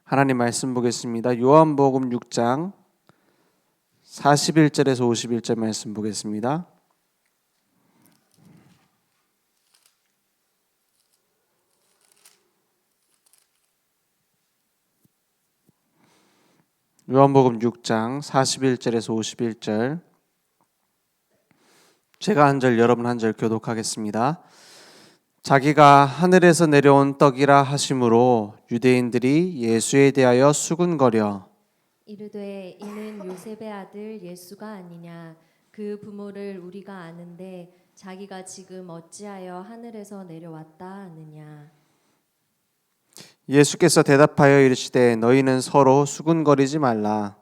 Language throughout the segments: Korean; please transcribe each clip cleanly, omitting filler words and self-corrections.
하나님 말씀 보겠습니다. 요한복음 6장 41절에서 51절 말씀 보겠습니다. 요한복음 6장 41절에서 51절, 제가 한 절 여러분 한 절 교독하겠습니다. 자기가 하늘에서 내려온 떡이라 하심으로 유대인들이 예수에 대하여 수군거려 이르되 이는 요셉의 아들 예수가 아니냐. 그 부모를 우리가 아는데 자기가 지금 어찌하여 하늘에서 내려왔다 하느냐. 예수께서 대답하여 이르시되 너희는 서로 수군거리지 말라.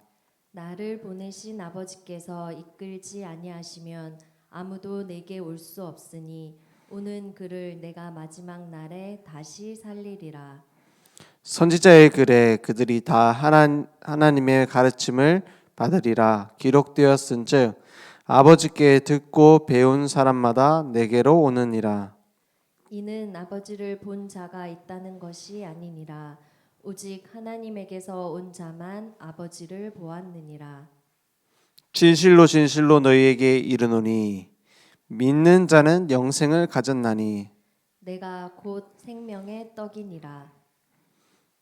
나를 보내신 아버지께서 이끌지 아니하시면 아무도 내게 올 수 없으니 오는 그를 내가 마지막 날에 다시 살리리라. 선지자의 글에 그들이 다 하나님의 가르침을 받으리라 기록되었은즉 아버지께 듣고 배운 사람마다 내게로 오느니라. 이는 아버지를 본 자가 있다는 것이 아니니라. 오직 하나님에게서 온 자만 아버지를 보았느니라. 진실로 진실로 너희에게 이르노니 믿는 자는 영생을 가졌나니 내가 곧 생명의 떡이니라.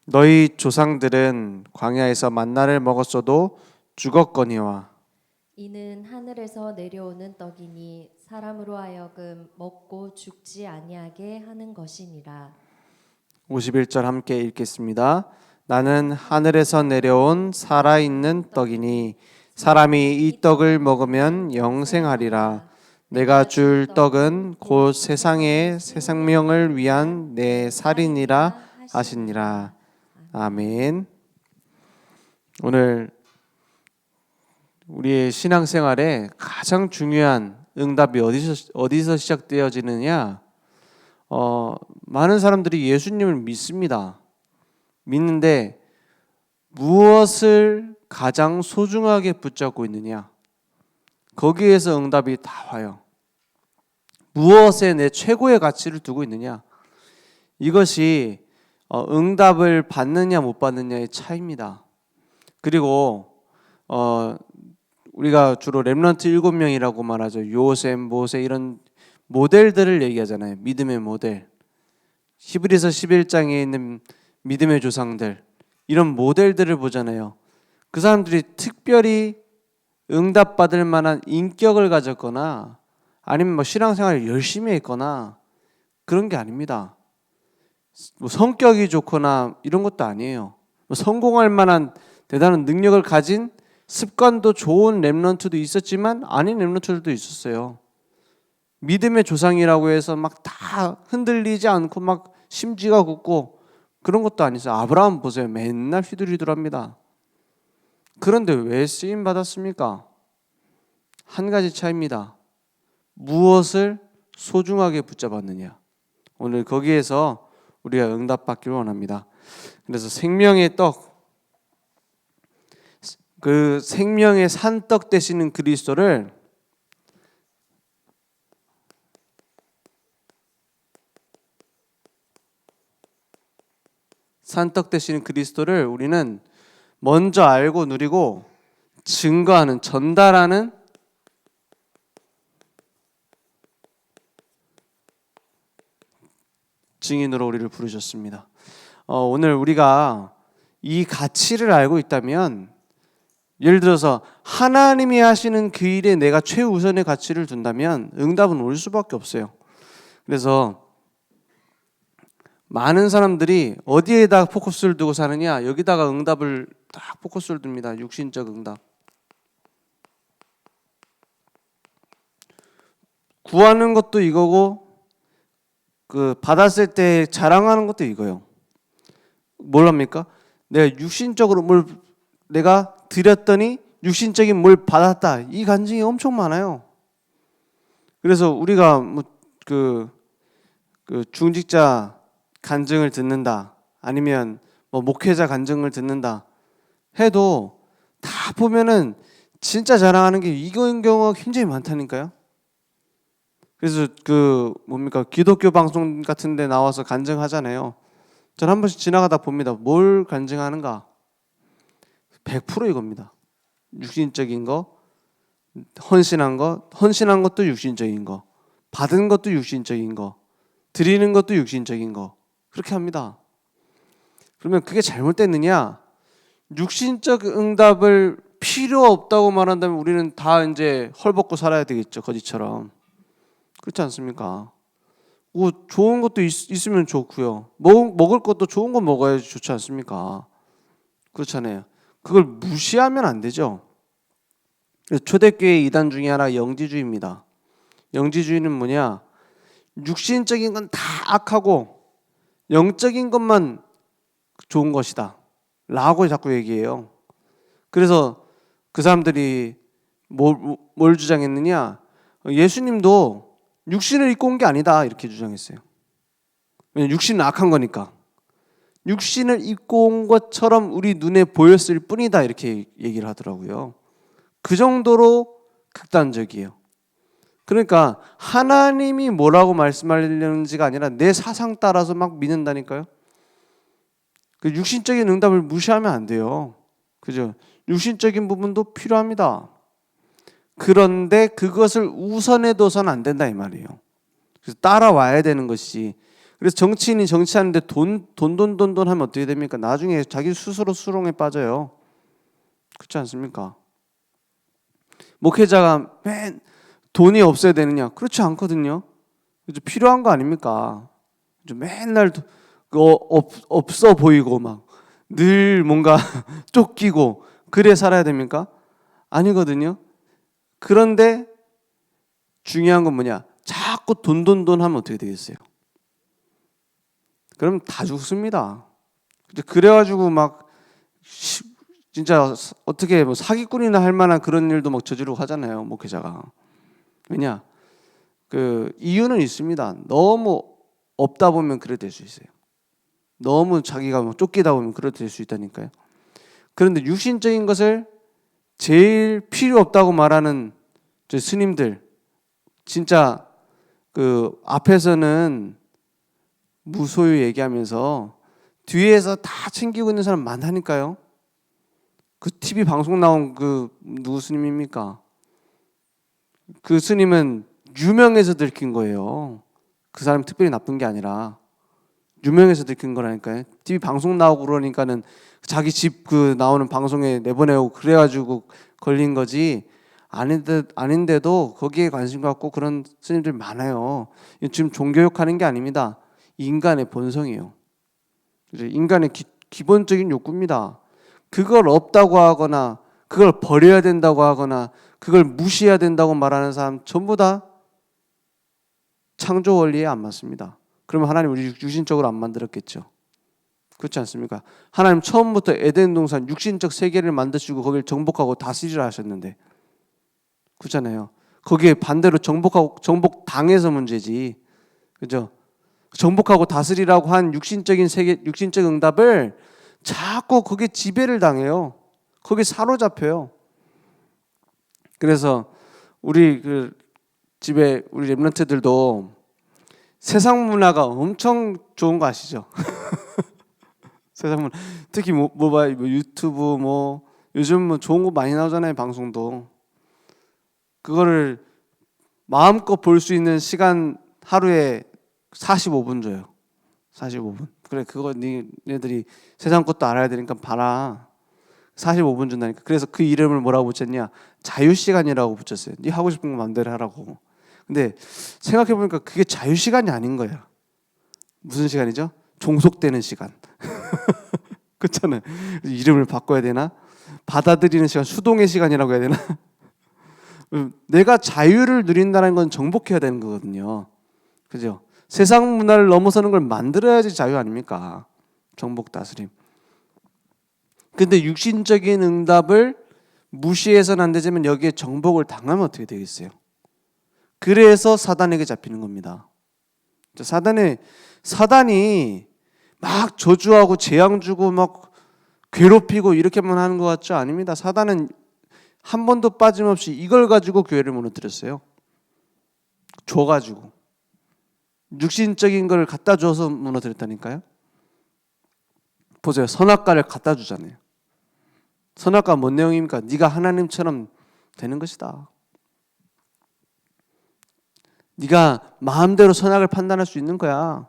너희 조상들은 광야에서 만나를 먹었어도 죽었거니와 이는 하늘에서 내려오는 떡이니 사람으로 하여금 먹고 죽지 아니하게 하는 것이니라. 51절 함께 읽겠습니다. 나는 하늘에서 내려온 살아있는 떡이니 사람이 이 떡을 먹으면 영생하리라. 내가 줄 떡은 곧 세상의 새 생명을 위한 내 살이니라 하시니라. 아멘. 오늘 우리의 신앙생활에 가장 중요한 응답이 어디서 시작되어지느냐? 많은 사람들이 예수님을 믿습니다. 믿는데 무엇을 가장 소중하게 붙잡고 있느냐? 거기에서 응답이 다 와요. 무엇에 내 최고의 가치를 두고 있느냐? 이것이 응답을 받느냐 못 받느냐의 차이입니다. 그리고 우리가 주로 렘넌트 7명이라고 말하죠. 요셉, 모세 이런 모델들을 얘기하잖아요. 믿음의 모델. 히브리서 11장에 있는 믿음의 조상들, 이런 모델들을 보잖아요. 그 사람들이 특별히 응답받을 만한 인격을 가졌거나 아니면 신앙생활을 열심히 했거나 그런 게 아닙니다. 성격이 좋거나 이런 것도 아니에요. 성공할 만한 대단한 능력을 가진 습관도 좋은 렘넌트도 있었지만 아닌 렘넌트들도 있었어요. 믿음의 조상이라고 해서 막 다 흔들리지 않고 막 심지가 굳고 그런 것도 아니었어요. 아브라함 보세요. 맨날 휘두리더랍니다. 그런데 왜 쓰임 받았습니까? 한 가지 차이입니다. 무엇을 소중하게 붙잡았느냐. 오늘 거기에서 우리가 응답받기를 원합니다. 그래서 생명의 떡, 그 생명의 산떡 되시는 그리스도를 우리는 먼저 알고 누리고 증거하는, 전달하는 증인으로 우리를 부르셨습니다. 오늘 우리가 이 가치를 알고 있다면, 예를 들어서 하나님이 하시는 그 일에 내가 최우선의 가치를 둔다면 응답은 올 수밖에 없어요. 그래서 많은 사람들이 어디에다 포커스를 두고 사느냐, 여기다가 응답을 딱 포커스를 둡니다. 육신적 응답. 구하는 것도 이거고 그 받았을 때 자랑하는 것도 이거예요. 뭘 합니까? 내가 육신적으로 뭘 내가 드렸더니 육신적인 뭘 받았다. 이 간증이 엄청 많아요. 그래서 우리가 그 중직자 간증을 듣는다, 아니면 목회자 간증을 듣는다 해도 다 보면은 진짜 자랑하는 게 이거인 경우가 굉장히 많다니까요. 그래서 기독교 방송 같은 데 나와서 간증하잖아요. 저는 한 번씩 지나가다 봅니다. 뭘 간증하는가? 100% 이겁니다. 육신적인 거, 헌신한 것도 육신적인 거, 받은 것도 육신적인 거, 드리는 것도 육신적인 거, 그렇게 합니다. 그러면 그게 잘못됐느냐? 육신적 응답을 필요 없다고 말한다면 우리는 다 이제 헐벗고 살아야 되겠죠, 거지처럼. 그렇지 않습니까? 뭐 좋은 것도 있으면 좋고요. 먹을 것도 좋은 거 먹어야지 좋지 않습니까? 그렇잖아요. 그걸 무시하면 안 되죠. 초대교회 이단 중에 하나 영지주의입니다. 영지주의는 뭐냐? 육신적인 건 다 악하고 영적인 것만 좋은 것이다 라고 자꾸 얘기해요. 그래서 그 사람들이 뭘 주장했느냐? 예수님도 육신을 입고 온 게 아니다 이렇게 주장했어요. 왜냐면 육신은 악한 거니까. 육신을 입고 온 것처럼 우리 눈에 보였을 뿐이다 이렇게 얘기를 하더라고요. 그 정도로 극단적이에요. 그러니까 하나님이 뭐라고 말씀하려는지가 아니라 내 사상 따라서 막 믿는다니까요. 그 육신적인 응답을 무시하면 안 돼요. 그죠? 육신적인 부분도 필요합니다. 그런데 그것을 우선해 둬서는 안 된다 이 말이에요. 그래서 따라와야 되는 것이. 그래서 정치인이 정치하는데 돈 하면 어떻게 됩니까? 나중에 자기 스스로 수렁에 빠져요. 그렇지 않습니까? 목회자가 맨 돈이 없어야 되느냐? 그렇지 않거든요. 필요한 거 아닙니까? 맨날 없어 보이고 막 늘 뭔가 쫓기고 그래 살아야 됩니까? 아니거든요. 그런데 중요한 건 뭐냐? 자꾸 돈 하면 어떻게 되겠어요? 그럼 다 죽습니다. 그래가지고 막 진짜 어떻게 뭐 사기꾼이나 할 만한 그런 일도 막 저지르고 하잖아요, 목회자가. 왜냐? 그 이유는 있습니다. 너무 없다 보면 그래 될 수 있어요. 너무 자기가 뭐 쫓기다 보면 그래 될 수 있다니까요. 그런데 육신적인 것을 제일 필요 없다고 말하는 저 스님들, 진짜 그 앞에서는 무소유 얘기하면서 뒤에서 다 챙기고 있는 사람 많다니까요. 그 TV 방송 나온 그 누구 스님입니까? 그 스님은 유명해서 들킨 거예요. 그 사람이 특별히 나쁜 게 아니라 유명해서 들킨 거라니까요. TV 방송 나오고 그러니까는 자기 집 그 나오는 방송에 내보내고 그래가지고 걸린 거지. 아닌데도 거기에 관심 갖고 그런 스님들 많아요. 지금 종교욕하는 게 아닙니다. 인간의 본성이에요. 인간의 기본적인 욕구입니다. 그걸 없다고 하거나 그걸 버려야 된다고 하거나 그걸 무시해야 된다고 말하는 사람 전부 다 창조 원리에 안 맞습니다. 그러면 하나님 우리 육신적으로 안 만들었겠죠. 그렇지 않습니까? 하나님 처음부터 에덴 동산 육신적 세계를 만드시고 거기를 정복하고 다스리라 하셨는데, 그렇잖아요. 거기에 반대로 정복 당해서 문제지, 그죠? 정복하고 다스리라고 한 육신적인 세계, 육신적 응답을 자꾸 거기에 지배를 당해요. 거기에 사로잡혀요. 그래서 우리 그 집에 우리 랩런트들도 세상 문화가 엄청 좋은 거 아시죠? 세상 문화, 특히 모바일, 유튜브 요즘 좋은 거 많이 나오잖아요, 방송도. 그거를 마음껏 볼 수 있는 시간 하루에 45분 줘요. 45분. 그래, 그거 니네들이 세상 것도 알아야 되니까 봐라. 45분 준다니까. 그래서 그 이름을 뭐라고 붙였냐? 자유시간이라고 붙였어요. 네 하고 싶은 거 마음대로 하라고. 근데 생각해보니까 그게 자유시간이 아닌 거야. 무슨 시간이죠? 종속되는 시간. 그렇잖아요. 이름을 바꿔야 되나? 받아들이는 시간, 수동의 시간이라고 해야 되나? 내가 자유를 누린다는 건 정복해야 되는 거거든요. 그죠? 세상 문화를 넘어서는 걸 만들어야지 자유 아닙니까? 정복 다스림. 근데 육신적인 응답을 무시해서는 안 되지만 여기에 정복을 당하면 어떻게 되겠어요? 그래서 사단에게 잡히는 겁니다. 사단이 막 저주하고 재앙 주고 막 괴롭히고 이렇게만 하는 것 같죠? 아닙니다. 사단은 한 번도 빠짐없이 이걸 가지고 교회를 무너뜨렸어요. 줘가지고 육신적인 걸 갖다 줘서 무너뜨렸다니까요. 보세요. 선악과를 갖다 주잖아요. 선악과 뭔 내용입니까? 네가 하나님처럼 되는 것이다. 네가 마음대로 선악을 판단할 수 있는 거야.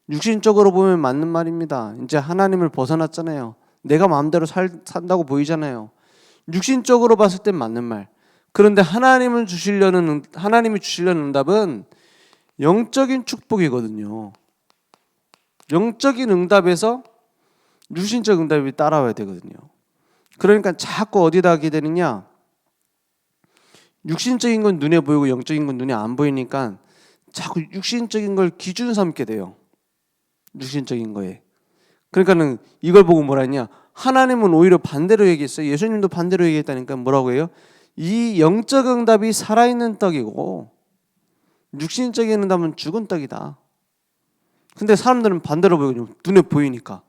육신적으로 보면 맞는 말입니다. 이제 하나님을 벗어났잖아요. 내가 마음대로 산다고 보이잖아요. 육신적으로 봤을 땐 맞는 말. 그런데 하나님이 주시려는 응답은 영적인 축복이거든요. 영적인 응답에서 육신적 응답이 따라와야 되거든요. 그러니까 자꾸 어디다 하게 되느냐? 육신적인 건 눈에 보이고 영적인 건 눈에 안 보이니까 자꾸 육신적인 걸 기준 삼게 돼요. 육신적인 거에. 그러니까는 이걸 보고 뭐라 했냐? 하나님은 오히려 반대로 얘기했어요. 예수님도 반대로 얘기했다니까 뭐라고 해요? 이 영적 응답이 살아있는 떡이고 육신적인 응답은 죽은 떡이다. 근데 사람들은 반대로 보이고 눈에 보이니까.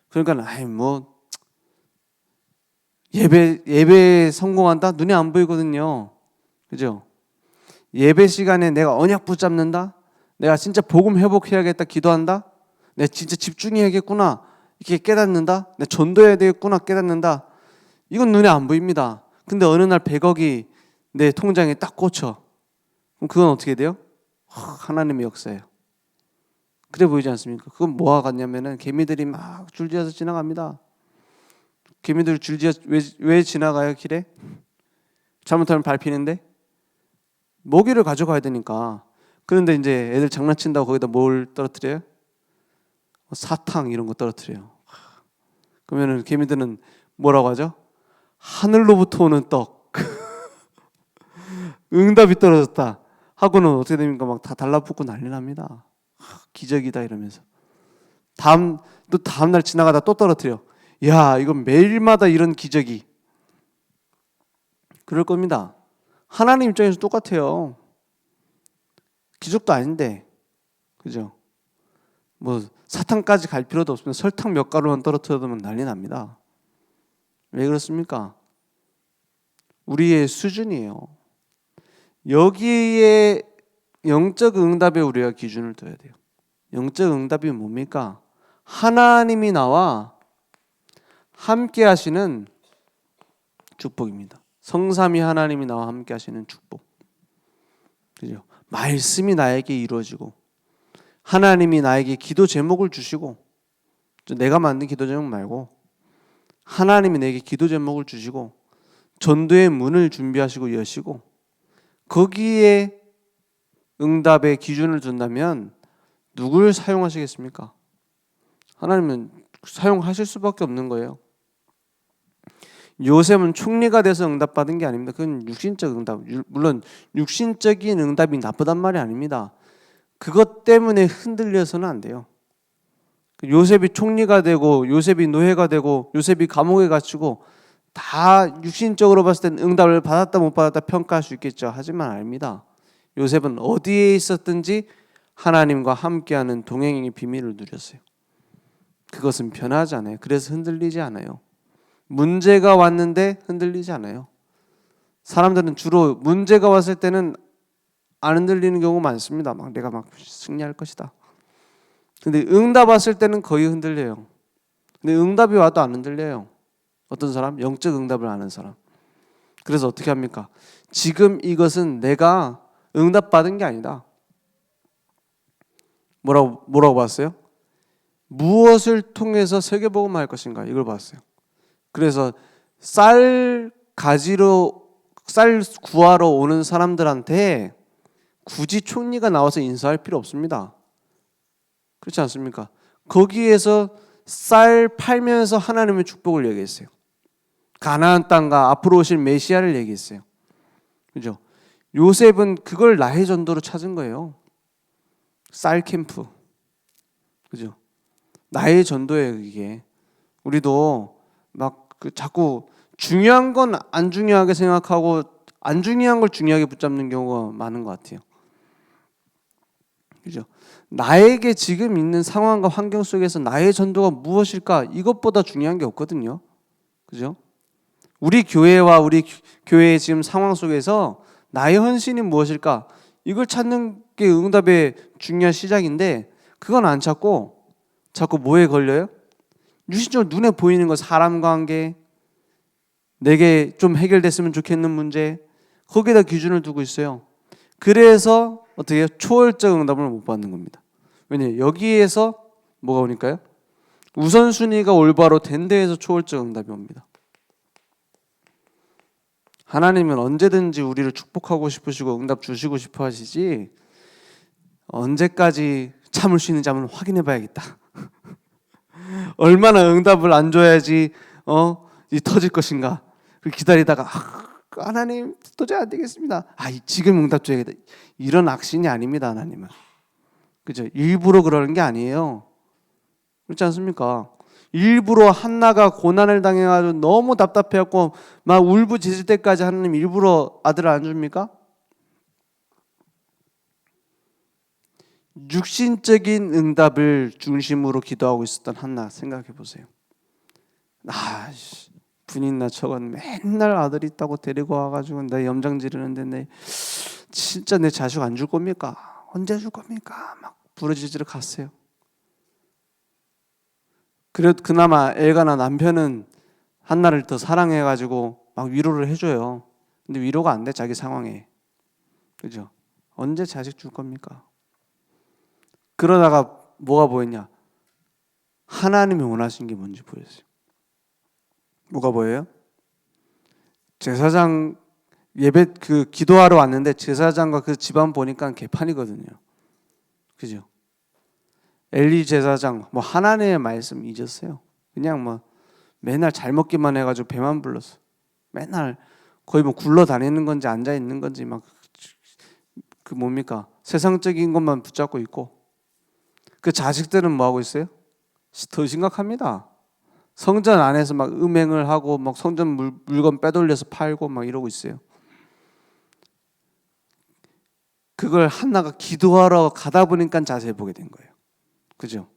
그러니까 아이 뭐 예배 성공한다? 눈에 안 보이거든요. 그죠? 예배 시간에 내가 언약 붙잡는다? 내가 진짜 복음 회복해야겠다 기도한다? 내가 진짜 집중해야겠구나 이렇게 깨닫는다? 내가 전도해야 되겠구나 깨닫는다? 이건 눈에 안 보입니다. 근데 어느 날 100억이 내 통장에 딱 꽂혀. 그럼 그건 어떻게 돼요? 하나님의 역사예요. 그래 보이지 않습니까? 그건 뭐와 같냐면은 개미들이 막 줄지어서 지나갑니다. 개미들 줄지어 왜 지나가요 길에? 잘못하면 밟히는데 먹이를 가져가야 되니까. 그런데 이제 애들 장난친다고 거기다 뭘 떨어뜨려요? 사탕 이런 거 떨어뜨려요. 그러면은 개미들은 뭐라고 하죠? 하늘로부터 오는 떡. 응답이 떨어졌다 하고는 어떻게 됩니까? 막 다 달라붙고 난리 납니다. 기적이다 이러면서. 또 다음날 지나가다 또 떨어뜨려. 야, 이건 매일마다 이런 기적이. 그럴 겁니다. 하나님 입장에서 똑같아요. 기적도 아닌데. 그죠? 뭐 사탕까지 갈 필요도 없으면 설탕 몇 가루만 떨어뜨려도 난리 납니다. 왜 그렇습니까? 우리의 수준이에요. 여기에 영적 응답에 우리가 기준을 둬야 돼요. 영적 응답이 뭡니까? 하나님이 나와 함께 하시는 축복입니다. 성삼위 하나님이 나와 함께 하시는 축복. 그죠? 말씀이 나에게 이루어지고 하나님이 나에게 기도 제목을 주시고 내가 만든 기도 제목 말고 하나님이 내게 기도 제목을 주시고 전도의 문을 준비하시고 여시고 거기에 응답의 기준을 둔다면 누굴 사용하시겠습니까? 하나님은 사용하실 수밖에 없는 거예요. 요셉은 총리가 돼서 응답받은 게 아닙니다. 그건 육신적 응답. 물론 육신적인 응답이 나쁘단 말이 아닙니다. 그것 때문에 흔들려서는 안 돼요. 요셉이 총리가 되고 요셉이 노예가 되고 요셉이 감옥에 갇히고 다 육신적으로 봤을 땐 응답을 받았다 못 받았다 평가할 수 있겠죠. 하지만 아닙니다. 요셉은 어디에 있었든지 하나님과 함께하는 동행의 비밀을 누렸어요. 그것은 변하지 않아요. 그래서 흔들리지 않아요. 문제가 왔는데 흔들리지 않아요. 사람들은 주로 문제가 왔을 때는 안 흔들리는 경우가 많습니다. 내가 승리할 것이다. 근데 응답 왔을 때는 거의 흔들려요. 근데 응답이 와도 안 흔들려요. 어떤 사람? 영적 응답을 아는 사람. 그래서 어떻게 합니까? 지금 이것은 내가 응답받은 게 아니다. 뭐라고 봤어요? 무엇을 통해서 세계복음을 할 것인가 이걸 봤어요. 그래서 쌀 구하러 오는 사람들한테 굳이 총리가 나와서 인사할 필요 없습니다. 그렇지 않습니까? 거기에서 쌀 팔면서 하나님의 축복을 얘기했어요. 가나안 땅과 앞으로 오실 메시아를 얘기했어요. 그죠? 요셉은 그걸 나의 전도로 찾은 거예요. 쌀 캠프. 그죠? 나의 전도예요, 이게. 우리도 자꾸 중요한 건 안 중요하게 생각하고 안 중요한 걸 중요하게 붙잡는 경우가 많은 것 같아요. 그죠? 나에게 지금 있는 상황과 환경 속에서 나의 전도가 무엇일까? 이것보다 중요한 게 없거든요. 그죠? 우리 교회와 우리 교회의 지금 상황 속에서 나의 헌신이 무엇일까? 이걸 찾는 게 응답의 중요한 시작인데 그건 안 찾고 자꾸 뭐에 걸려요? 육신적으로 눈에 보이는 거, 사람 관계, 내게 좀 해결됐으면 좋겠는 문제, 거기에다 기준을 두고 있어요. 그래서 어떻게 해요? 초월적 응답을 못 받는 겁니다. 왜냐, 여기에서 뭐가 오니까요? 우선순위가 올바로 된 데에서 초월적 응답이 옵니다. 하나님은 언제든지 우리를 축복하고 싶으시고 응답 주시고 싶어 하시지, 언제까지 참을 수 있는지 한번 확인해 봐야겠다. 얼마나 응답을 안 줘야지 이 터질 것인가. 기다리다가 하나님 도저히 안 되겠습니다. 지금 응답 줘야겠다. 이런 악신이 아닙니다. 하나님은. 그죠? 일부러 그러는 게 아니에요. 그렇지 않습니까? 일부러 한나가 고난을 당해가지고 너무 답답해갖고 막 울부짖을 때까지 하나님 일부러 아들을 안 줍니까? 육신적인 응답을 중심으로 기도하고 있었던 한나 생각해 보세요. 분이나 저건 맨날 아들 있다고 데리고 와가지고 내 염장 지르는데 진짜 내 자식 안 줄 겁니까? 언제 줄 겁니까? 막 부르짖으러 갔어요. 그래도 그나마 엘가나 남편은 한나를 더 사랑해가지고 막 위로를 해줘요. 근데 위로가 안 돼, 자기 상황에. 그죠? 언제 자식 줄 겁니까? 그러다가 뭐가 보였냐? 하나님이 원하시는 게 뭔지 보였어요. 뭐가 보여요? 제사장 예배 기도하러 왔는데 제사장과 그 집안 보니까 개판이거든요. 그죠? 엘리 제사장 하나님의 말씀 잊었어요. 그냥 맨날 잘 먹기만 해가지고 배만 불렀어. 맨날 거의 굴러 다니는 건지 앉아 있는 건지 뭡니까? 세상적인 것만 붙잡고 있고, 그 자식들은 뭐 하고 있어요? 더 심각합니다. 성전 안에서 음행을 하고 성전 물건 빼돌려서 팔고 이러고 있어요. 그걸 한나가 기도하러 가다 보니까 자세히 보게 된 거예요. 그죠?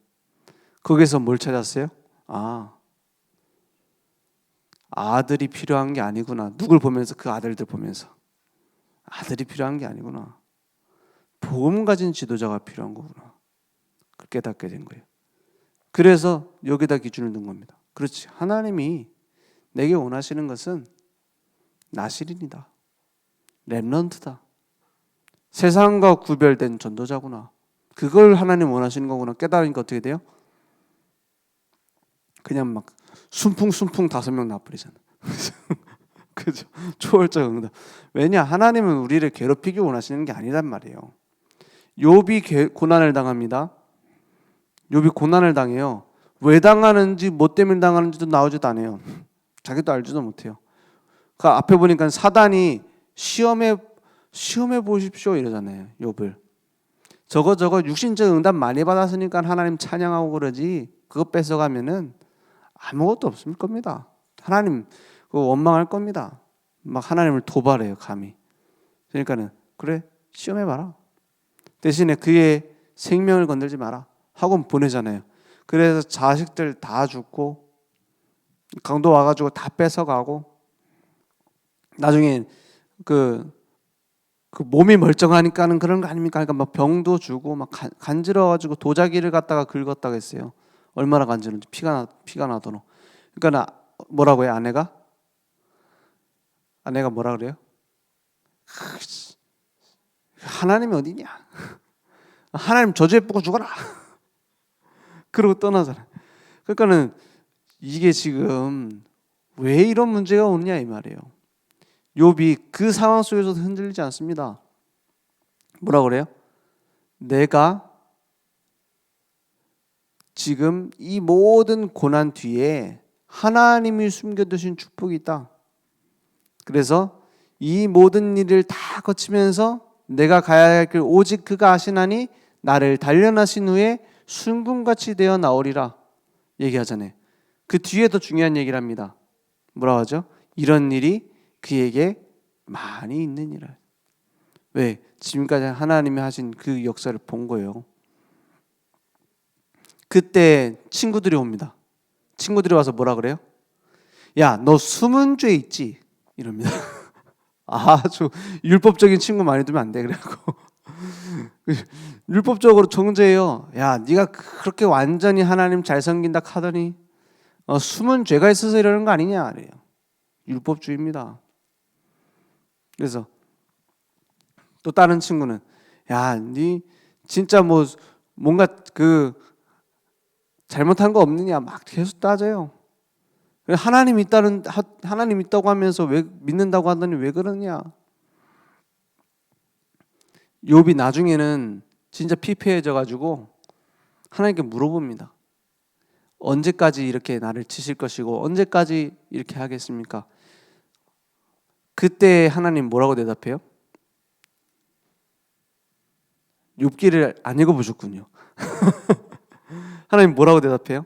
거기서 뭘 찾았어요? 아들이 필요한 게 아니구나. 누굴 보면서? 그 아들들 보면서. 아들이 필요한 게 아니구나. 복음 가진 지도자가 필요한 거구나. 깨닫게 된 거예요. 그래서 여기다 기준을 둔 겁니다. 그렇지. 하나님이 내게 원하시는 것은 나실인이다. 렘넌트다. 세상과 구별된 전도자구나. 그걸 하나님 원하시는 거구나. 깨달으니까 어떻게 돼요? 그냥 순풍순풍 5명 놔버리잖아. 그죠? 초월적 응답. 왜냐? 하나님은 우리를 괴롭히기 원하시는 게 아니란 말이에요. 욥이 고난을 당합니다. 욥이 고난을 당해요. 왜 당하는지, 뭐 때문에 당하는지도 나오지도 않아요. 자기도 알지도 못해요. 그 앞에 보니까 사단이 시험해 보십시오 이러잖아요. 욥을. 저거 육신적 응답 많이 받았으니까 하나님 찬양하고 그러지, 그거 뺏어가면은 아무것도 없을 겁니다. 하나님 그거 원망할 겁니다. 하나님을 도발해요, 감히. 그러니까는 그래, 시험해봐라. 대신에 그의 생명을 건들지 마라 하고 보내잖아요. 그래서 자식들 다 죽고 강도 와가지고 다 뺏어가고, 나중에 그 몸이 멀쩡하니까는 그런 거 아닙니까? 그러니까 병도 주고 간지러워가지고 도자기를 갖다가 긁었다고 했어요. 얼마나 간지러운지 피가 나도록. 그러니까 뭐라고 해요? 아내가 뭐라 그래요? 하나님이 어디냐? 하나님 저주에 뿌고 죽어라. 그러고 떠나잖아요. 그러니까는 이게 지금 왜 이런 문제가 오느냐 이 말이에요. 욥이 그 상황 속에서도 흔들리지 않습니다. 뭐라 그래요? 내가 지금 이 모든 고난 뒤에 하나님이 숨겨두신 축복이 있다. 그래서 이 모든 일을 다 거치면서 내가 가야 할 길 오직 그가 아시나니 나를 단련하신 후에 순금같이 되어 나오리라 얘기하잖아요. 그 뒤에 더 중요한 얘기를 합니다. 뭐라고 하죠? 이런 일이 그에게 많이 있느니라. 왜? 지금까지 하나님이 하신 그 역사를 본 거예요. 그때 친구들이 옵니다. 친구들이 와서 뭐라 그래요? 야, 너 숨은 죄 있지? 이럽니다. 아주 율법적인 친구 많이 두면 안 돼. 그래갖고 율법적으로 정죄해요. 야, 네가 그렇게 완전히 하나님 잘 섬긴다 하더니 숨은 죄가 있어서 이러는 거 아니냐 그래요. 율법주의입니다. 그래서 또 다른 친구는 야, 니 진짜 뭐 뭔가 그 잘못한 거 없느냐 막 계속 따져요. 하나님 있다고 하면서 왜 믿는다고 하더니 왜 그러냐. 욥이 나중에는 진짜 피폐해져 가지고 하나님께 물어봅니다. 언제까지 이렇게 나를 치실 것이고 언제까지 이렇게 하겠습니까? 그때 하나님 뭐라고 대답해요? 욥기를 안 읽어보셨군요. 하나님 뭐라고 대답해요?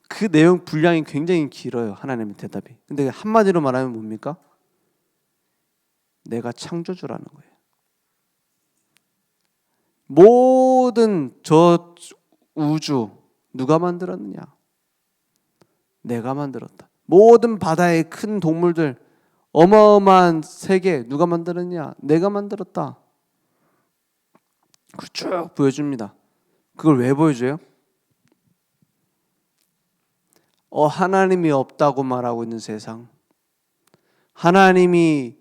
그 내용 분량이 굉장히 길어요. 하나님의 대답이. 근데 한마디로 말하면 뭡니까? 내가 창조주라는 거예요. 모든 저 우주 누가 만들었느냐? 내가 만들었다. 모든 바다의 큰 동물들 어마어마한 세계 누가 만들었냐? 내가 만들었다. 그걸 쭉 보여줍니다. 그걸 왜 보여줘요? 하나님이 없다고 말하고 있는 세상, 하나님이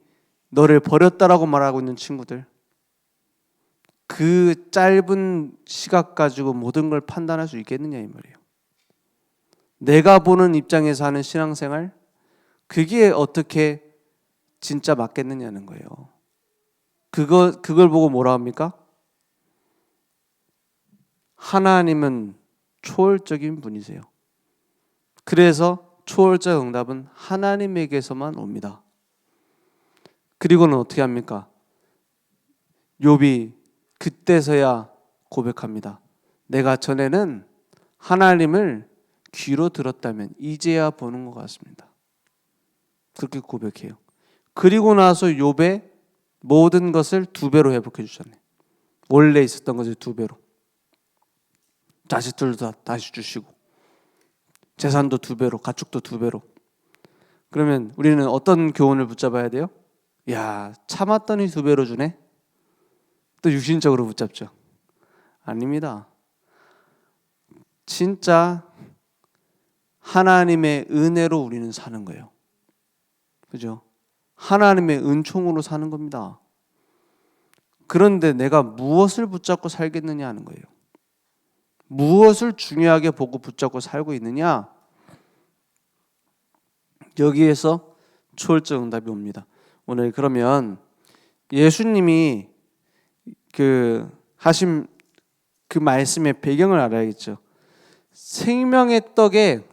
너를 버렸다라고 말하고 있는 친구들, 그 짧은 시각 가지고 모든 걸 판단할 수 있겠느냐 이 말이에요. 내가 보는 입장에서 하는 신앙생활, 그게 어떻게 진짜 맞겠느냐는 거예요. 그걸 보고 뭐라 합니까? 하나님은 초월적인 분이세요. 그래서 초월적 응답은 하나님에게서만 옵니다. 그리고는 어떻게 합니까? 욥이 그때서야 고백합니다. 내가 전에는 하나님을 귀로 들었다면 이제야 보는 것 같습니다. 그렇게 고백해요. 그리고 나서 욥의 모든 것을 2배로 회복해 주셨네. 원래 있었던 것을 2배로. 자식들도 다 다시 주시고 재산도 2배로, 가축도 2배로. 그러면 우리는 어떤 교훈을 붙잡아야 돼요? 야, 참았더니 2배로 주네? 또 육신적으로 붙잡죠. 아닙니다. 진짜 하나님의 은혜로 우리는 사는 거예요. 그죠? 하나님의 은총으로 사는 겁니다. 그런데 내가 무엇을 붙잡고 살겠느냐 하는 거예요. 무엇을 중요하게 보고 붙잡고 살고 있느냐? 여기에서 초월적 응답이 옵니다. 오늘 그러면 예수님이 하신 그 말씀의 배경을 알아야겠죠. 생명의 떡의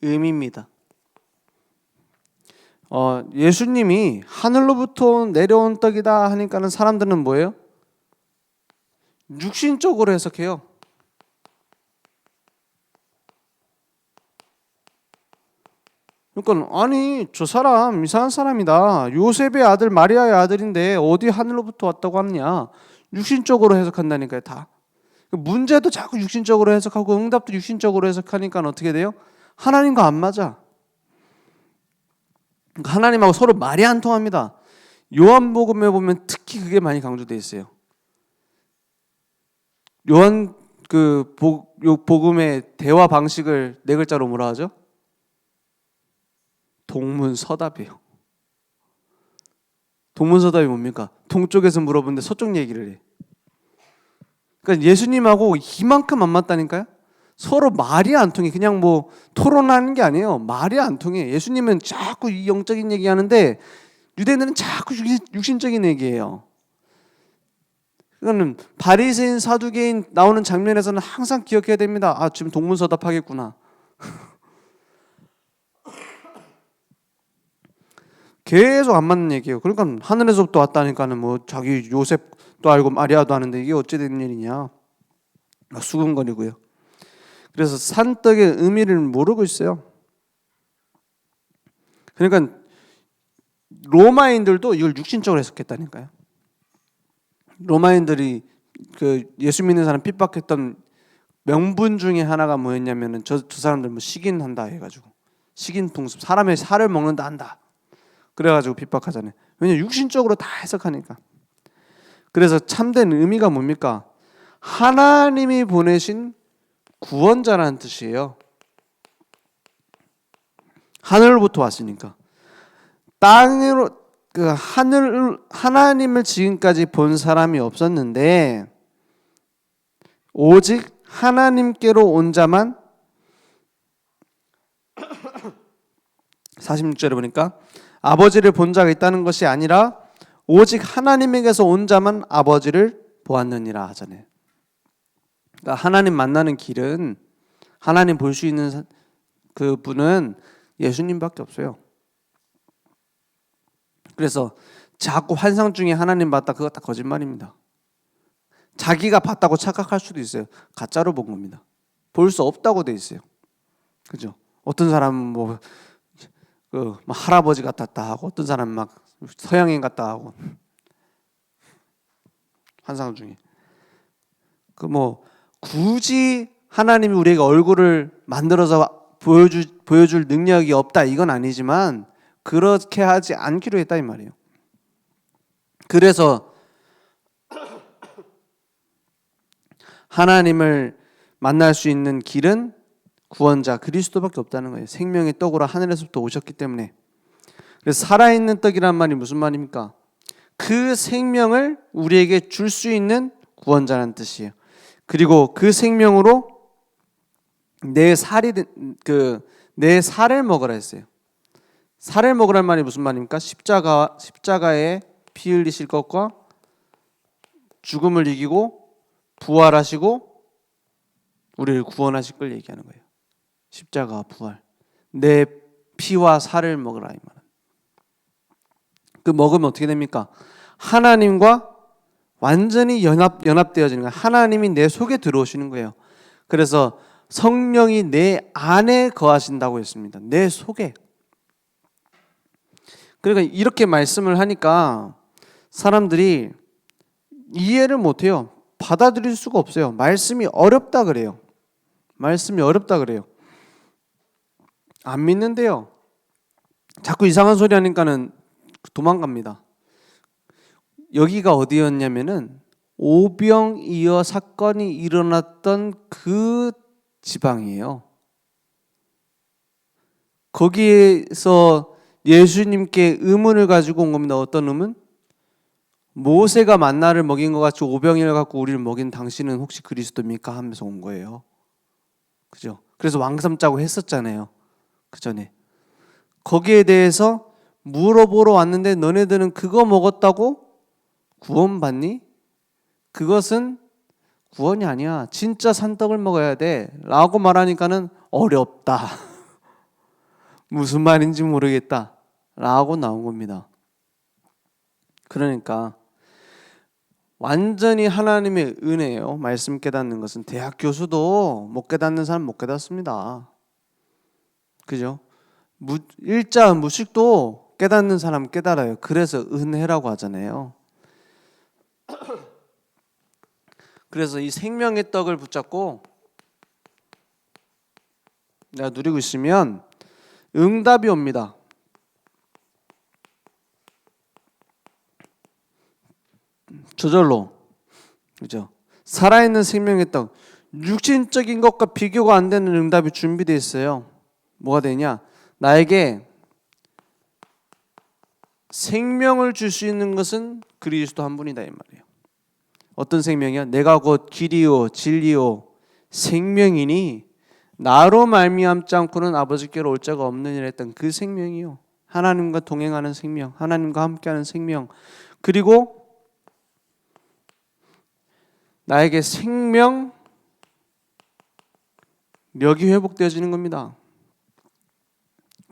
의미입니다. 예수님이 하늘로부터 내려온 떡이다 하니까는 사람들은 뭐예요? 육신적으로 해석해요. 그러니까 아니 저 사람 이상한 사람이다. 요셉의 아들 마리아의 아들인데 어디 하늘로부터 왔다고 하느냐. 육신적으로 해석한다니까요. 다. 문제도 자꾸 육신적으로 해석하고 응답도 육신적으로 해석하니까 어떻게 돼요? 하나님과 안 맞아. 하나님하고 서로 말이 안 통합니다. 요한복음에 보면 특히 그게 많이 강조되어 있어요. 요한 복음의 대화 방식을 4글자로 뭐라 하죠? 동문서답이에요. 동문서답이 뭡니까? 동쪽에서 물어보는데 서쪽 얘기를 해. 그러니까 예수님하고 이만큼 안 맞다니까요? 서로 말이 안 통해. 그냥 뭐 토론하는 게 아니에요. 말이 안 통해. 예수님은 자꾸 이 영적인 얘기하는데 유대인들은 자꾸 육신적인 얘기예요. 그거는 바리새인 사두개인 나오는 장면에서는 항상 기억해야 됩니다. 아, 지금 동문서답하겠구나. 계속 안 맞는 얘기예요. 그러니까 하늘에서부터 왔다니까는 뭐 자기 요셉도 알고 마리아도 아는데 이게 어찌 된 일이냐. 수근거리고요. 그래서 산떡의 의미를 모르고 있어요. 그러니까 로마인들도 이걸 육신적으로 해석했다니까요. 로마인들이 예수 믿는 사람 핍박했던 명분 중에 하나가 뭐였냐면은 저 사람들 뭐 식인한다 해가지고 식인풍습 사람의 살을 먹는다 한다. 그래가지고 핍박하잖아요. 왜냐 육신적으로 다 해석하니까. 그래서 참된 의미가 뭡니까? 하나님이 보내신 구원자라는 뜻이에요. 하늘로부터 왔으니까. 땅으로 하나님을 지금까지 본 사람이 없었는데 오직 하나님께로 온 자만 46절에 보니까 아버지를 본 자가 있다는 것이 아니라 오직 하나님에게서 온 자만 아버지를 보았느니라 하잖아요. 그러니까 하나님 만나는 길은, 하나님 볼 수 있는 그 분은 예수님밖에 없어요. 그래서 자꾸 환상 중에 하나님 봤다, 그거 다 거짓말입니다. 자기가 봤다고 착각할 수도 있어요. 가짜로 본 겁니다. 볼 수 없다고 돼 있어요. 그죠? 어떤 사람은 할아버지 같았다 하고, 어떤 사람은 막 서양인 같다 하고, 환상 중에. 굳이 하나님이 우리에게 얼굴을 만들어서 보여줄 능력이 없다, 이건 아니지만 그렇게 하지 않기로 했다 이 말이에요. 그래서 하나님을 만날 수 있는 길은 구원자 그리스도밖에 없다는 거예요. 생명의 떡으로 하늘에서부터 오셨기 때문에. 그래서 살아있는 떡이란 말이 무슨 말입니까? 그 생명을 우리에게 줄 수 있는 구원자라는 뜻이에요. 그리고 그 생명으로 내 살을 먹으라 했어요. 살을 먹으란 말이 무슨 말입니까? 십자가에 피 흘리실 것과 죽음을 이기고 부활하시고 우리를 구원하실 걸 얘기하는 거예요. 십자가와 부활. 내 피와 살을 먹으라 이 말은. 그 먹으면 어떻게 됩니까? 하나님과 완전히 연합되어지는 거예요. 하나님이 내 속에 들어오시는 거예요. 그래서 성령이 내 안에 거하신다고 했습니다. 내 속에. 그러니까 이렇게 말씀을 하니까 사람들이 이해를 못해요. 받아들일 수가 없어요. 말씀이 어렵다 그래요. 말씀이 어렵다 그래요. 안 믿는데요. 자꾸 이상한 소리 하니까는 도망갑니다. 여기가 어디였냐면은 오병이어 사건이 일어났던 그 지방이에요. 거기에서 예수님께 의문을 가지고 온 겁니다. 어떤 의문? 모세가 만나를 먹인 것 같이 오병이어를 갖고 우리를 먹인 당신은 혹시 그리스도입니까? 하면서 온 거예요. 그죠? 그래서 왕삼 짜고 했었잖아요. 그 전에. 거기에 대해서 물어보러 왔는데 너네들은 그거 먹었다고 구원받니? 그것은 구원이 아니야. 진짜 산떡을 먹어야 돼. 라고 말하니까는 어렵다. 무슨 말인지 모르겠다. 라고 나온 겁니다. 그러니까 완전히 하나님의 은혜예요. 말씀 깨닫는 것은 대학 교수도 못 깨닫는 사람 못 깨닫습니다. 그죠? 일자 무식도 깨닫는 사람 깨달아요. 그래서 은혜라고 하잖아요. 그래서 이 생명의 떡을 붙잡고 내가 누리고 있으면 응답이 옵니다. 저절로. 그죠? 살아있는 생명의 떡. 육신적인 것과 비교가 안 되는 응답이 준비되어 있어요. 뭐가 되냐? 나에게 생명을 줄 수 있는 것은 그리스도 한 분이다 이 말이에요. 어떤 생명이요? 내가 곧 길이요 진리요 생명이니 나로 말미암지 않고는 아버지께로 올 자가 없느니라 했던 그 생명이요. 하나님과 동행하는 생명, 하나님과 함께하는 생명. 그리고 나에게 생명력이 회복되어지는 겁니다.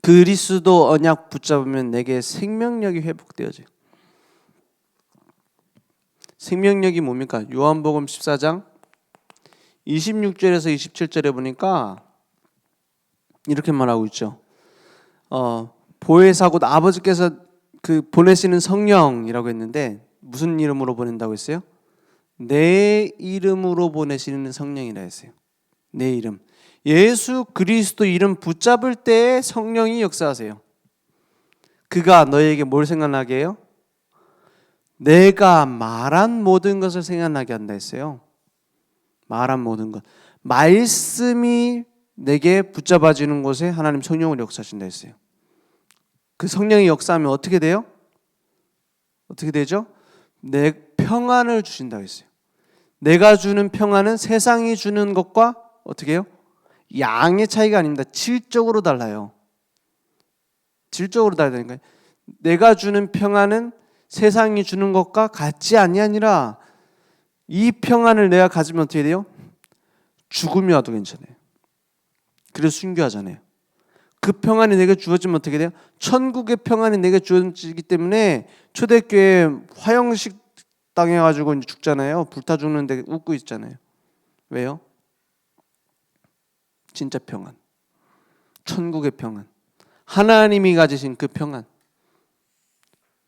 그리스도 언약 붙잡으면 내게 생명력이 회복되어져요. 생명력이 뭡니까? 요한복음 14장 26절에서 27절에 보니까 이렇게 말하고 있죠. 보혜사 곧 아버지께서 보내시는 성령이라고 했는데 무슨 이름으로 보낸다고 했어요? 내 이름으로 보내시는 성령이라 했어요. 내 이름. 예수 그리스도 이름 붙잡을 때 성령이 역사하세요. 그가 너에게 뭘 생각나게 해요? 내가 말한 모든 것을 생각나게 한다 했어요. 말한 모든 것. 말씀이 내게 붙잡아지는 곳에 하나님 성령을 역사하신다 했어요. 그 성령이 역사하면 어떻게 돼요? 어떻게 되죠? 내 평안을 주신다고 했어요. 내가 주는 평안은 세상이 주는 것과 어떻게 해요? 양의 차이가 아닙니다. 질적으로 달라요. 질적으로 다르다니까요. 내가 주는 평안은 세상이 주는 것과 같지 아니하니라. 이 평안을 내가 가지면 어떻게 돼요? 죽음이 와도 괜찮아요. 그래서 순교하잖아요. 그 평안이 내게 주어지면 어떻게 돼요? 천국의 평안이 내게 주어지기 때문에 초대교회 화형식 당해가지고 이제 죽잖아요. 불타 죽는데 웃고 있잖아요. 왜요? 진짜 평안. 천국의 평안. 하나님이 가지신 그 평안.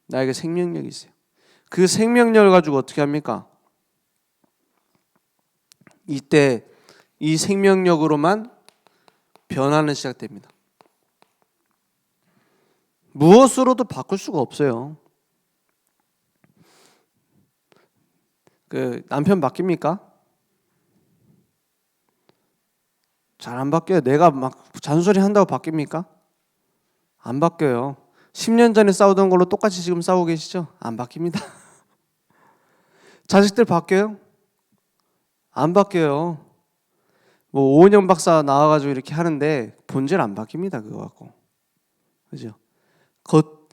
나에게 생명력이 있어요. 그 생명력을 가지고 어떻게 합니까? 이때 이 생명력으로만 변화는 시작됩니다. 무엇으로도 바꿀 수가 없어요. 그 남편 바뀝니까? 잘 안 바뀌어요. 내가 막 잔소리 한다고 바뀝니까? 안 바뀌어요. 10년 전에 싸우던 걸로 똑같이 지금 싸우고 계시죠? 안 바뀝니다. 자식들 바뀌어요? 안 바뀌어요. 뭐 오은영 박사 나와가지고 이렇게 하는데 본질 안 바뀝니다. 그거 갖고. 그죠?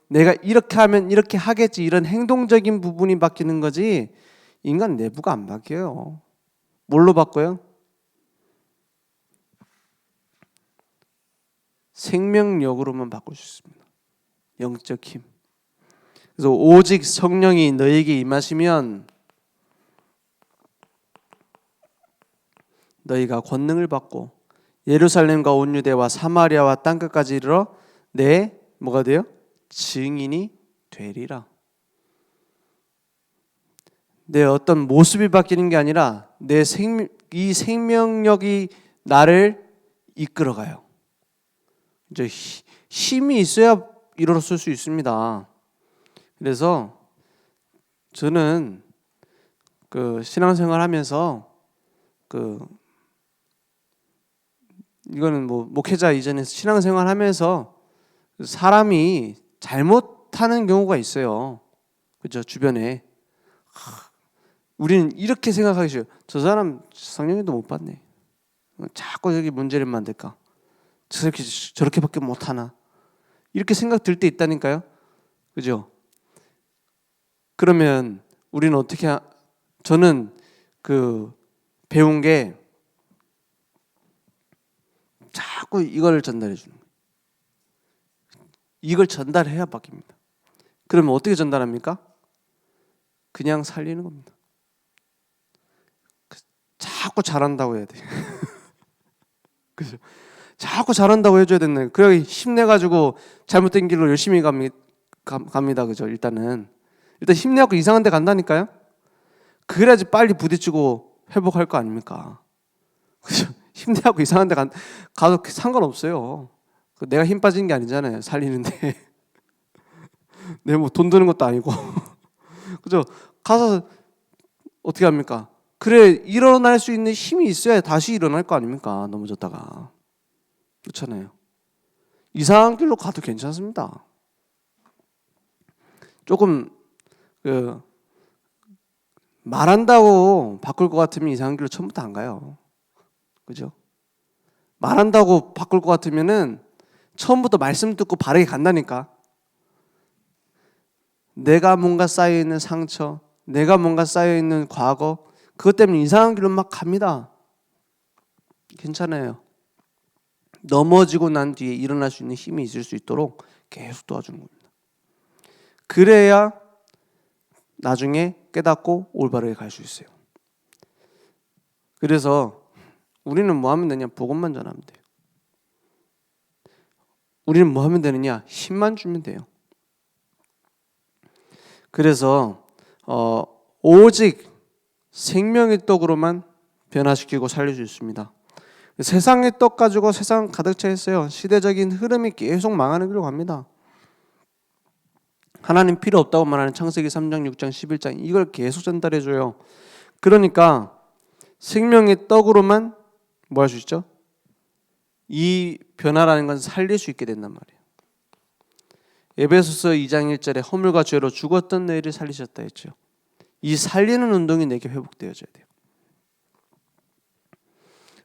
내가 이렇게 하면 이렇게 하겠지 이런 행동적인 부분이 바뀌는 거지 인간 내부가 안 바뀌어요. 뭘로 바꿔요? 생명력으로만 바꿀 수 있습니다. 영적 힘. 그래서 오직 성령이 너에게 임하시면 너희가 권능을 받고 예루살렘과 온 유대와 사마리아와 땅끝까지 이르러 내 뭐가 돼요? 증인이 되리라. 내 어떤 모습이 바뀌는 게 아니라 이 생명력이 나를 이끌어가요. 이제 힘이 있어야 일어설 수 있습니다. 그래서 저는 그 신앙생활하면서 이거는 뭐 목회자 이전에서 신앙생활하면서 사람이 잘못하는 경우가 있어요. 그죠? 주변에 우리는 이렇게 생각하기 싫어요. 저 사람 성령님도 못 받네. 자꾸 여기 문제를 만들까? 저렇게밖에 못하나? 이렇게 생각 들 때 있다니까요. 그죠? 그러면 우리는 저는 배운 게 자꾸 이걸 전달해 주는 거예요. 이걸 전달해야 바뀝니다. 그러면 어떻게 전달합니까? 그냥 살리는 겁니다. 자꾸 잘한다고 해야 돼요. 그죠? 자꾸 잘한다고 해줘야 되는. 그래야 힘내가지고 잘못된 길로 열심히 갑니다. 그죠? 일단 힘내갖고 이상한 데 간다니까요. 그래야지 빨리 부딪히고 회복할 거 아닙니까? 그죠? 힘내갖고 이상한 데 가도 상관없어요. 내가 힘 빠지는 게 아니잖아요. 살리는데. 내 뭐 돈 드는 것도 아니고. 그죠? 가서 어떻게 합니까? 그래, 일어날 수 있는 힘이 있어야 다시 일어날 거 아닙니까? 넘어졌다가. 그렇잖아요. 이상한 길로 가도 괜찮습니다. 조금 말한다고 바꿀 것 같으면 이상한 길로 처음부터 안 가요. 그죠? 말한다고 바꿀 것 같으면은 처음부터 말씀 듣고 바르게 간다니까. 내가 뭔가 쌓여있는 상처, 내가 뭔가 쌓여있는 과거, 그것 때문에 이상한 길로 막 갑니다. 괜찮아요. 넘어지고 난 뒤에 일어날 수 있는 힘이 있을 수 있도록 계속 도와주는 겁니다. 그래야 나중에 깨닫고 올바르게 갈 수 있어요. 그래서 우리는 뭐 하면 되냐? 복음만 전하면 돼요. 우리는 뭐 하면 되느냐? 힘만 주면 돼요. 그래서 오직 생명의 떡으로만 변화시키고 살릴 수 있습니다. 세상의 떡 가지고 세상 가득 차 있어요. 시대적인 흐름이 계속 망하는 길로 갑니다. 하나님 필요 없다고 말하는 창세기 3장, 6장, 11장 이걸 계속 전달해줘요. 그러니까 생명의 떡으로만 뭐 할 수 있죠? 이 변화라는 건 살릴 수 있게 된단 말이에요. 에베소서 2장 1절에 허물과 죄로 죽었던 너희를 살리셨다 했죠. 이 살리는 운동이 내게 회복되어져야 돼요.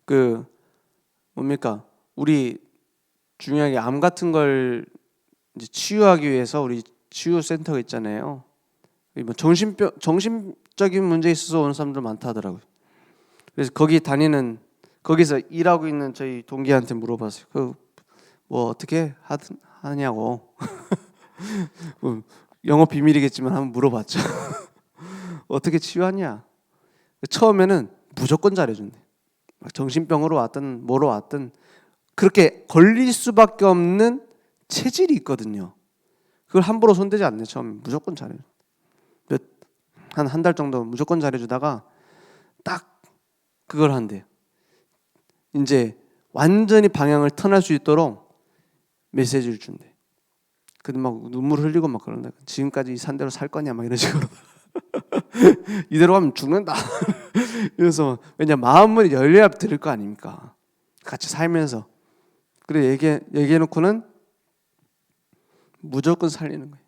그 뭡니까? 우리 중요하게 암 같은 걸 이제 치유하기 위해서 우리 치유 센터가 있잖아요. 뭐 정신적인 문제에 있어서 오는 사람들 많다 하더라고요. 그래서 거기서 일하고 있는 저희 동기한테 물어봤어요. 그 뭐 어떻게 하냐고. 뭐 영업 비밀이겠지만 한번 물어봤죠. 어떻게 치유하냐? 처음에는 무조건 잘해준대. 정신병으로 왔든 뭐로 왔든 그렇게 걸릴 수밖에 없는 체질이 있거든요. 그걸 함부로 손대지 않네. 처음에 무조건 잘해줘. 한 달 정도 무조건 잘해주다가 딱 그걸 한대요. 이제 완전히 방향을 턴할 수 있도록 메시지를 준대. 근데 막 눈물 흘리고 막 그런다. 지금까지 이 산대로 살 거냐 막 이런 식으로. 이대로 가면 죽는다. 그래서 왜냐 마음을 열려야 들을 거 아닙니까? 같이 살면서. 그래 얘기해놓고는 무조건 살리는 거예요.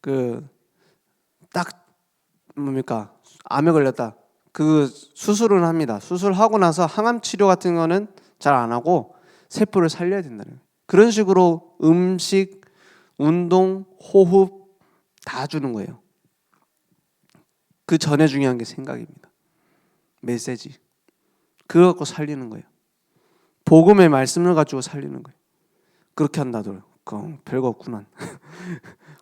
그 딱 뭡니까? 암에 걸렸다. 그 수술은 합니다. 수술하고 나서 항암 치료 같은 거는 잘 안 하고 세포를 살려야 된다는 거예요. 그런 식으로 음식, 운동, 호흡 다 주는 거예요. 그 전에 중요한 게 생각입니다. 메시지. 그거 갖고 살리는 거예요. 복음의 말씀을 가지고 살리는 거예요. 그렇게 한다더라고요. 별거 없구나.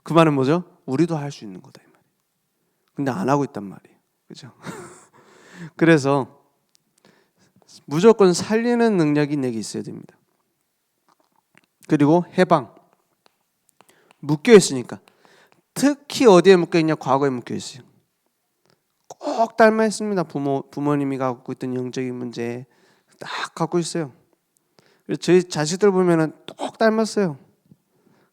그 말은 뭐죠? 우리도 할 수 있는 거다 이 말이에요. 근데 안 하고 있단 말이에요. 그죠? 그래서 무조건 살리는 능력이 내게 있어야 됩니다. 그리고 해방. 묶여 있으니까. 특히 어디에 묶여 있냐? 과거에 묶여 있어요. 꼭 닮아 있습니다. 부모님이 갖고 있던 영적인 문제 딱 갖고 있어요. 그래서 저희 자식들 보면은 똑 닮았어요.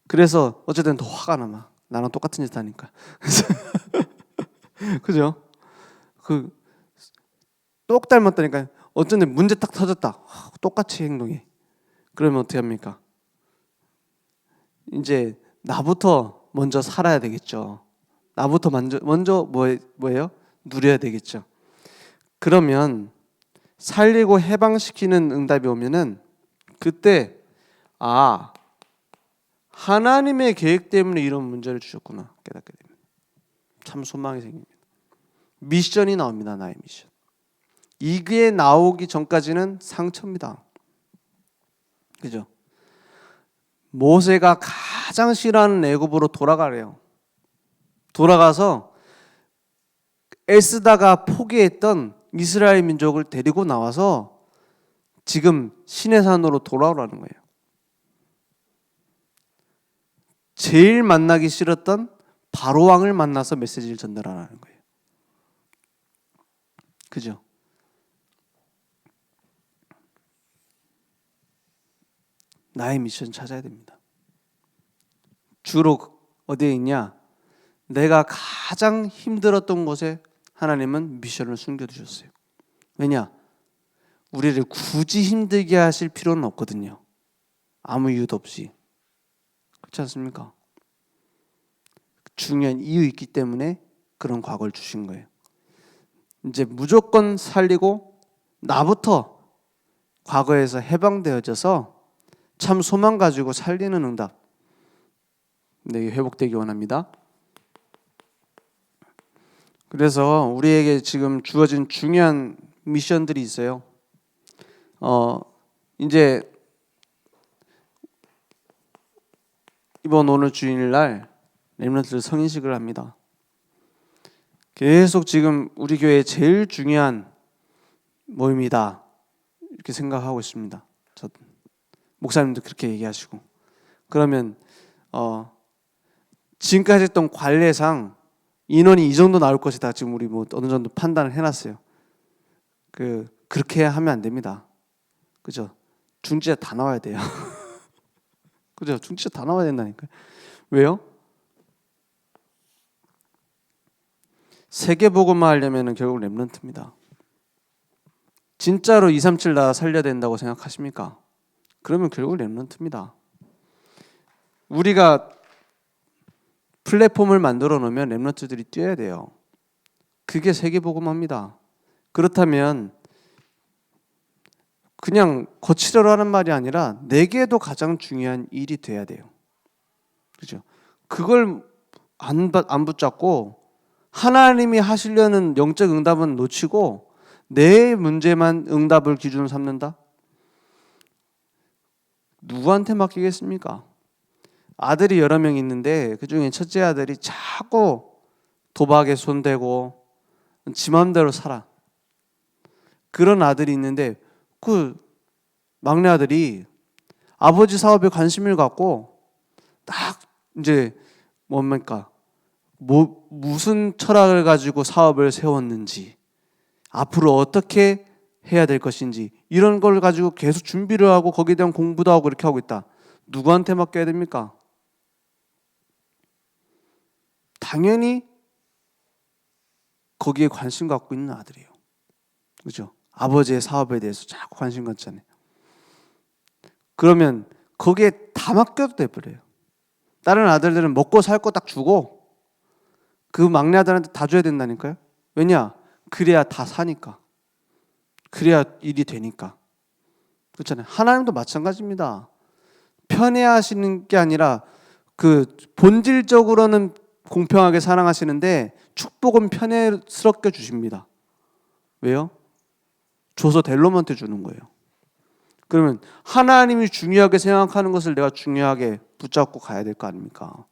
그래서 어쨌든 더 화가 나. 나랑 똑같은 짓 하니까. 그죠? 똑 닮았다니까요. 어쩐데 문제 딱 터졌다. 똑같이 행동해. 그러면 어떻게 합니까? 이제 나부터 먼저 살아야 되겠죠. 나부터 먼저 뭐예요? 누려야 되겠죠. 그러면 살리고 해방시키는 응답이 오면은 그때 하나님의 계획 때문에 이런 문제를 주셨구나 깨닫게 됩니다. 참 소망이 생깁니다. 미션이 나옵니다. 나의 미션. 이게 나오기 전까지는 상처입니다. 그죠? 모세가 가장 싫어하는 애굽으로 돌아가래요. 돌아가서 애쓰다가 포기했던 이스라엘 민족을 데리고 나와서 지금 시내산으로 돌아오라는 거예요. 제일 만나기 싫었던 바로 왕을 만나서 메시지를 전달하라는 거예요. 그죠? 나의 미션 찾아야 됩니다. 주로 어디에 있냐? 내가 가장 힘들었던 곳에 하나님은 미션을 숨겨두셨어요. 왜냐? 우리를 굳이 힘들게 하실 필요는 없거든요. 아무 이유도 없이. 그렇지 않습니까? 중요한 이유 있기 때문에 그런 과거를 주신 거예요. 이제 무조건 살리고 나부터 과거에서 해방되어져서 참 소망 가지고 살리는 응답 내게 회복되기 원합니다. 그래서 우리에게 지금 주어진 중요한 미션들이 있어요. 이제 오늘 주일날 렘넌트들 성인식을 합니다. 계속 지금 우리 교회의 제일 중요한 모임이다 이렇게 생각하고 있습니다. 저 목사님도 그렇게 얘기하시고. 그러면 지금까지 했던 관례상 인원이 이 정도 나올 것이다. 지금 우리 뭐 어느 정도 판단을 해놨어요. 그렇게 하면 안 됩니다. 그죠? 중지자 다 나와야 돼요. 그죠? 중지자 다 나와야 된다니까요. 왜요? 세계복음화 하려면 결국 렘넌트입니다. 진짜로 237 다 살려야 된다고 생각하십니까? 그러면 결국 렘넌트입니다. 우리가 플랫폼을 만들어 놓으면 렘넌트들이 뛰어야 돼요. 그게 세계복음화입니다. 그렇다면 그냥 거치려고 하는 말이 아니라 내게도 가장 중요한 일이 돼야 돼요. 그죠? 그걸 안 붙잡고 하나님이 하시려는 영적 응답은 놓치고 내 문제만 응답을 기준으로 삼는다? 누구한테 맡기겠습니까? 아들이 여러 명 있는데 그중에 첫째 아들이 자꾸 도박에 손대고 지 맘대로 살아. 그런 아들이 있는데 그 막내 아들이 아버지 사업에 관심을 갖고 딱 이제 뭡니까? 무슨 철학을 가지고 사업을 세웠는지, 앞으로 어떻게 해야 될 것인지 이런 걸 가지고 계속 준비를 하고 거기에 대한 공부도 하고 이렇게 하고 있다. 누구한테 맡겨야 됩니까? 당연히 거기에 관심 갖고 있는 아들이에요. 그죠? 아버지의 사업에 대해서 자꾸 관심 갖잖아요. 그러면 거기에 다 맡겨도 돼버려요. 다른 아들들은 먹고 살 거 딱 주고 그 막내 아들한테 다 줘야 된다니까요. 왜냐? 그래야 다 사니까. 그래야 일이 되니까. 그렇잖아요. 하나님도 마찬가지입니다. 편애하시는 게 아니라 그 본질적으로는 공평하게 사랑하시는데 축복은 편애스럽게 주십니다. 왜요? 줘서 될 놈한테 주는 거예요. 그러면 하나님이 중요하게 생각하는 것을 내가 중요하게 붙잡고 가야 될 거 아닙니까?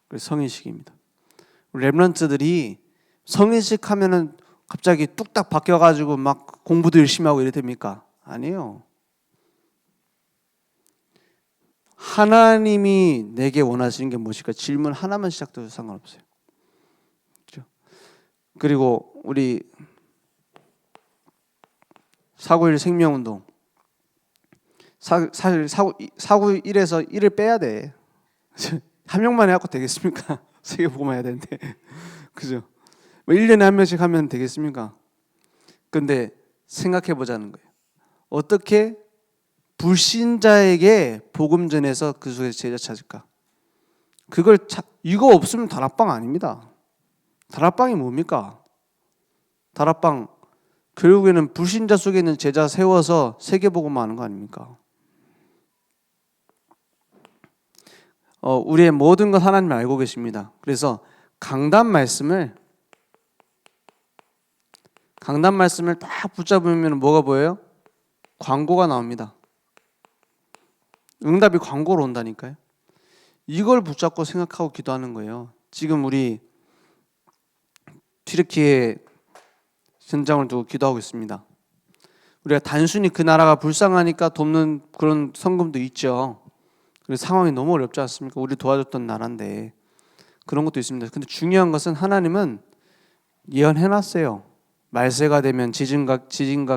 그래서 성인식입니다. 렘넌트들이 성인식 하면은 갑자기 뚝딱 바뀌어가지고 막 공부도 열심히 하고 이래 됩니까? 아니에요. 하나님이 내게 원하시는 게 무엇일까? 질문 하나만 시작돼도 상관없어요. 그렇죠? 그리고 우리 491 생명운동 사실 491에서 1을 빼야 돼. 한 명만 해갖고 되겠습니까? 세계복음화 해야 되는데. 그죠? 뭐 1년에 한 명씩 하면 되겠습니까? 근데 생각해 보자는 거예요. 어떻게 불신자에게 복음 전해서 그 속에서 제자 찾을까? 이거 없으면 다락방 아닙니다. 다락방이 뭡니까? 다락방 결국에는 불신자 속에 있는 제자 세워서 세계복음화 하는 거 아닙니까? 우리의 모든 것 하나님 알고 계십니다. 그래서 강단 말씀을 딱 붙잡으면 뭐가 보여요? 광고가 나옵니다. 응답이 광고로 온다니까요. 이걸 붙잡고 생각하고 기도하는 거예요. 지금 우리 튀르키예 현장을 두고 기도하고 있습니다. 우리가 단순히 그 나라가 불쌍하니까 돕는 그런 성금도 있죠. 그래서 상황이 너무 어렵지 않습니까? 우리 도와줬던 나라인데 그런 것도 있습니다. 근데 중요한 것은 하나님은 예언해놨어요. 말세가 되면 지진과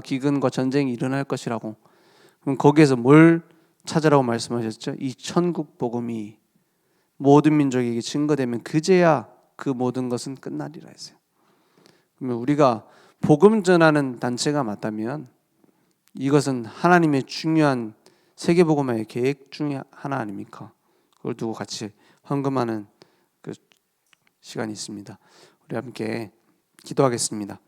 기근과 전쟁이 일어날 것이라고. 그럼 거기에서 뭘 찾으라고 말씀하셨죠? 이 천국 복음이 모든 민족에게 증거되면 그제야 그 모든 것은 끝나리라 했어요. 그러면 우리가 복음 전하는 단체가 맞다면 이것은 하나님의 중요한 세계복음화의 계획 중에 하나 아닙니까? 그걸 두고 같이 헌금하는 그 시간이 있습니다. 우리 함께 기도하겠습니다.